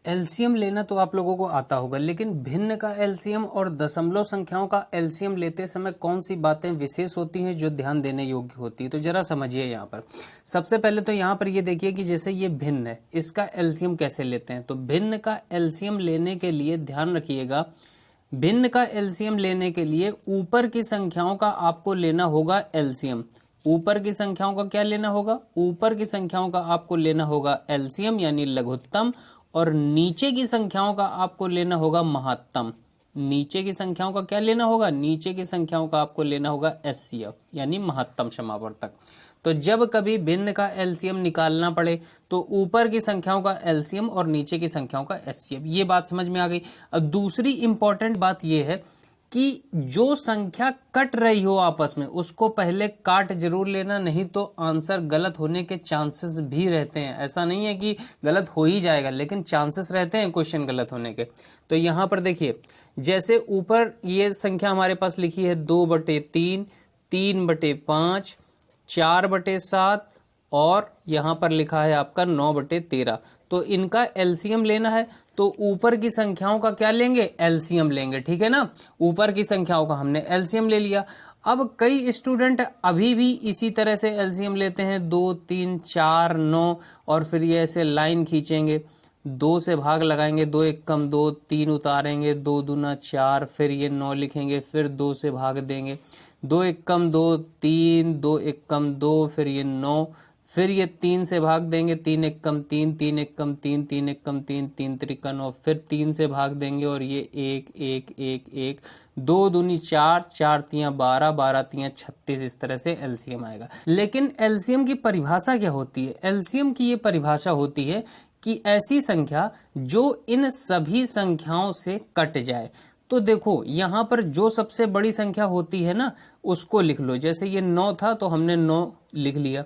LCM लेना तो आप लोगों को आता होगा, लेकिन भिन्न का एलसीएम और दशमलव संख्याओं का एलसीएम लेते समय कौन सी बातें विशेष होती हैं जो ध्यान देने योग्य होती है, तो जरा समझिए। यहाँ पर सबसे पहले तो यहाँ पर ये देखिए कि जैसे ये भिन्न है, इसका एलसीएम कैसे लेते हैं। तो भिन्न का एलसीएम लेने के लिए ध्यान रखिएगा, भिन्न का एलसीएम लेने के लिए ऊपर की संख्याओं का आपको लेना होगा एलसीएम। ऊपर की संख्याओं का क्या लेना होगा, ऊपर की संख्याओं का आपको लेना होगा एलसीएम यानी लघुत्तम, और नीचे की संख्याओं का आपको लेना होगा महत्तम। नीचे की संख्याओं का क्या लेना होगा, नीचे की संख्याओं का आपको लेना होगा एचसीएफ यानी महत्तम समावर्तक। तो जब कभी भिन्न का एलसीएम निकालना पड़े तो ऊपर की संख्याओं का एलसीएम और नीचे की संख्याओं का एचसीएफ, ये बात समझ में आ गई। अब दूसरी इंपॉर्टेंट बात यह है कि जो संख्या कट रही हो आपस में उसको पहले काट जरूर लेना, नहीं तो आंसर गलत होने के चांसेस भी रहते हैं। ऐसा नहीं है कि गलत हो ही जाएगा, लेकिन चांसेस रहते हैं क्वेश्चन गलत होने के। तो यहां पर देखिए, जैसे ऊपर ये संख्या हमारे पास लिखी है 2/3, 3/5, 4/7 और यहां पर लिखा है आपका 9/13। तो इनका एलसीएम लेना है तो ऊपर की संख्याओं का क्या लेंगे, एलसीएम लेंगे, ठीक है ना। ऊपर की संख्याओं का हमने एलसीएम ले लिया। अब कई स्टूडेंट अभी भी इसी तरह से एलसीएम लेते हैं, 2, 3, 4, 9 और फिर ये ऐसे लाइन खींचेंगे, 2 से भाग लगाएंगे, 2 एक कम 2, 3 उतारेंगे, 2 दूना 4, फिर ये 9 लिखेंगे, फिर 2 से भाग देंगे, 2 एक कम 2, 3, 2 एक कम 2, फिर ये 9, फिर ये 3 से भाग देंगे, 3 एक कम 3, 3 एक कम 3, 3 एक कम 3, 3 त्रिका 9, फिर 3 से भाग देंगे और ये 1, 1, 1, 1, 2 दूनी 4, 4 तियां 12, 12 तियां 36, इस तरह से एलसीएम आएगा। लेकिन एलसीएम की परिभाषा क्या होती है, एलसीएम की ये परिभाषा होती है कि ऐसी संख्या जो इन सभी संख्याओं से कट जाए। तो देखो यहाँ पर जो सबसे बड़ी संख्या होती है ना उसको लिख लो, जैसे ये 9 था तो हमने 9 लिख लिया।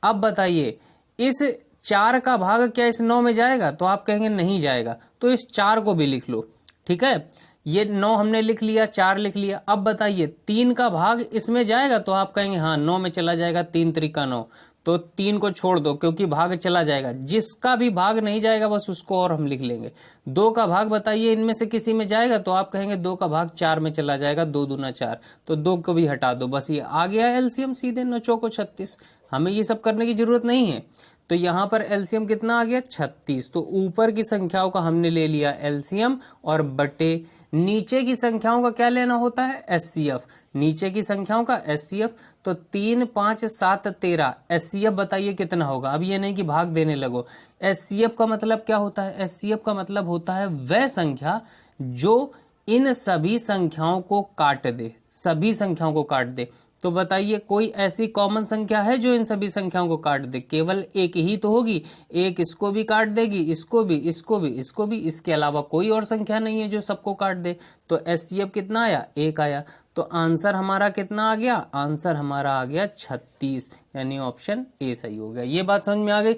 अब बताइए इस 4 का भाग क्या इस 9 में जाएगा, तो आप कहेंगे नहीं जाएगा, तो इस 4 को भी लिख लो, ठीक है। ये 9 हमने लिख लिया, 4 लिख लिया। अब बताइए 3 का भाग इसमें जाएगा, तो आप कहेंगे हाँ 9 में चला जाएगा, 3 त्रिका 9, तो 3 को छोड़ दो क्योंकि भाग चला जाएगा। जिसका भी भाग नहीं जाएगा बस उसको और हम लिख लेंगे। 2 का भाग बताइए इनमें से किसी में जाएगा, तो आप कहेंगे 2 का भाग 4 में चला जाएगा, 2 दूना 4, तो 2 को भी हटा दो। बस ये आ गया एलसीएम सीधे 9 चौको 36। हमें ये सब करने की जरूरत नहीं है। तो यहाँ पर एलसीएम कितना आ गया, 36। तो ऊपर की संख्याओं का हमने ले लिया एलसीएम और बटे नीचे की संख्याओं का क्या लेना होता है, एचसीएफ। नीचे की संख्याओं का एचसीएफ, तो 3, 5, 7, 13 एचसीएफ बताइए कितना होगा। अब ये नहीं कि भाग देने लगो। एचसीएफ का मतलब क्या होता है, एचसीएफ का मतलब होता है वह संख्या जो इन सभी संख्याओं को काट दे, सभी संख्याओं को काट दे। तो बताइए कोई ऐसी कॉमन संख्या है जो इन सभी संख्याओं को काट दे, केवल एक ही तो होगी। एक इसको भी काट देगी, इसको भी, इसको भी, इसको भी, इसके अलावा कोई और संख्या नहीं है जो सबको काट दे। तो एचसीएफ कितना आया, 1 आया। तो आंसर हमारा कितना आ गया, आंसर हमारा आ गया 36, यानी ऑप्शन ए सही हो गया। ये बात समझ में आ गई।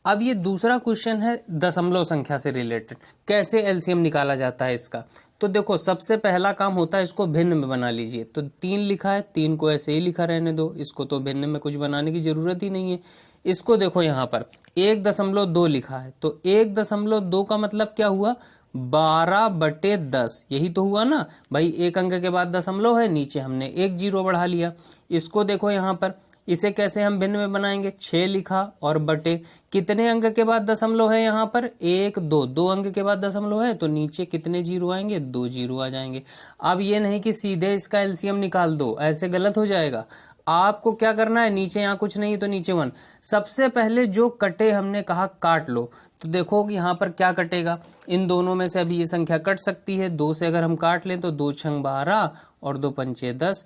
अब ये दूसरा क्वेश्चन है दशमलव संख्या से रिलेटेड, कैसे एलसीएम निकाला जाता है इसका। तो देखो सबसे पहला काम होता है इसको भिन्न में बना लीजिए। तो 3 लिखा है, 3 को ऐसे ही लिखा रहने दो, इसको तो भिन्न में कुछ बनाने की जरूरत ही नहीं है। इसको देखो यहाँ पर 1.2 लिखा है, तो 1.2 का मतलब क्या हुआ, 12/10, यही तो हुआ ना भाई। एक अंक के बाद दशमलव है, नीचे हमने 1 जीरो बढ़ा लिया। इसको देखो यहाँ पर, इसे कैसे हम भिन्न में बनाएंगे, 6 लिखा और बटे कितने अंक के बाद दशमलव है यहाँ पर, 1, 2, 2 अंक के बाद दशमलव है, तो नीचे कितने जीरो आएंगे, 2 जीरो आ जाएंगे। अब ये नहीं कि सीधे इसका एलसीएम निकाल दो, ऐसे गलत हो जाएगा। आपको क्या करना है, नीचे यहाँ कुछ नहीं तो नीचे 1। सबसे पहले जो कटे हमने कहा काट लो। तो देखो कि यहाँ पर क्या कटेगा, इन दोनों में से अभी ये संख्या कट सकती है। 2 से अगर हम काट लें तो 2 छंग 12 और 2 पंचे 10,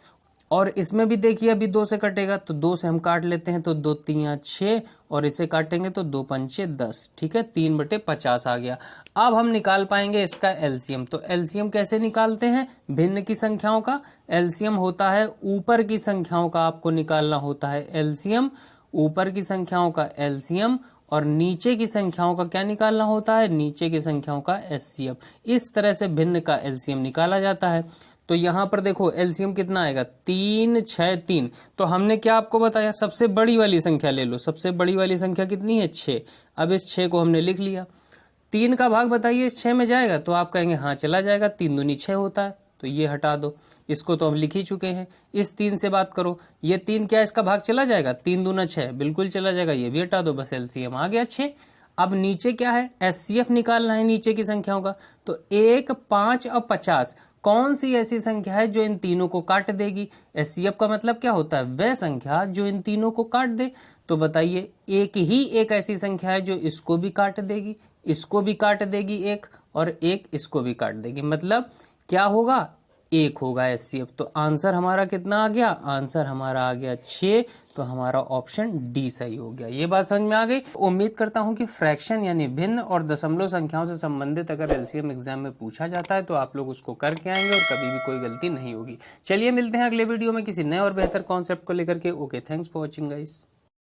और इसमें भी देखिए अभी 2 से कटेगा, तो 2 से हम काट लेते हैं, तो 2 तियां 6 और इसे काटेंगे तो 2 पंचे 10, ठीक है, 3/50 आ गया। अब हम निकाल पाएंगे इसका एलसीएम। तो एलसीएम कैसे निकालते हैं, भिन्न की संख्याओं का एलसीएम होता है, ऊपर की संख्याओं का आपको निकालना होता है एलसीएम, ऊपर की संख्याओं का एलसीएम, और नीचे की संख्याओं का क्या निकालना होता है, नीचे की संख्याओं का एचसीएफ। इस तरह से भिन्न का एलसीएम निकाला जाता है। तो यहां पर देखो एलसीएम कितना आएगा, 3, 6, 3। तो हमने क्या आपको बताया, सबसे बड़ी वाली संख्या ले लो। सबसे बड़ी वाली संख्या कितनी है, 6। अब इस 6 को हमने लिख लिया। 3 का भाग बताइए इस 6 में जाएगा, तो आप कहेंगे हाँ चला जाएगा, 3 दूनी 6 होता है, तो ये हटा दो, इसको तो हम लिख ही चुके हैं। इस 3 से बात करो, ये 3 क्या इसका भाग चला जाएगा, 3 दूना 6, बिल्कुल चला जाएगा, ये भी हटा दो, बस एलसीएम आ गया 6। अब नीचे क्या है, एचसीएफ निकालना है नीचे की संख्याओं का, तो 1, 5 और 50 कौन सी ऐसी संख्या है जो इन तीनों को काट देगी। एचसीएफ का मतलब क्या होता है, वह संख्या जो इन तीनों को काट दे। तो बताइए एक ही एक ऐसी संख्या है जो इसको भी काट देगी, इसको भी काट देगी एक, और एक इसको भी काट देगी, मतलब क्या होगा, 1 होगा एचसीएफ। तो आंसर हमारा कितना आ गया, आंसर हमारा आ गया 6, तो हमारा ऑप्शन डी सही हो गया। ये बात समझ में आ गई। उम्मीद करता हूं कि फ्रैक्शन यानी भिन्न और दशमलव संख्याओं से संबंधित अगर एलसीएम एग्जाम में पूछा जाता है तो आप लोग उसको करके आएंगे और कभी भी कोई गलती नहीं होगी। चलिए मिलते हैं अगले वीडियो में किसी नए और बेहतर कॉन्सेप्ट को लेकर के। Okay, thanks for watching guys.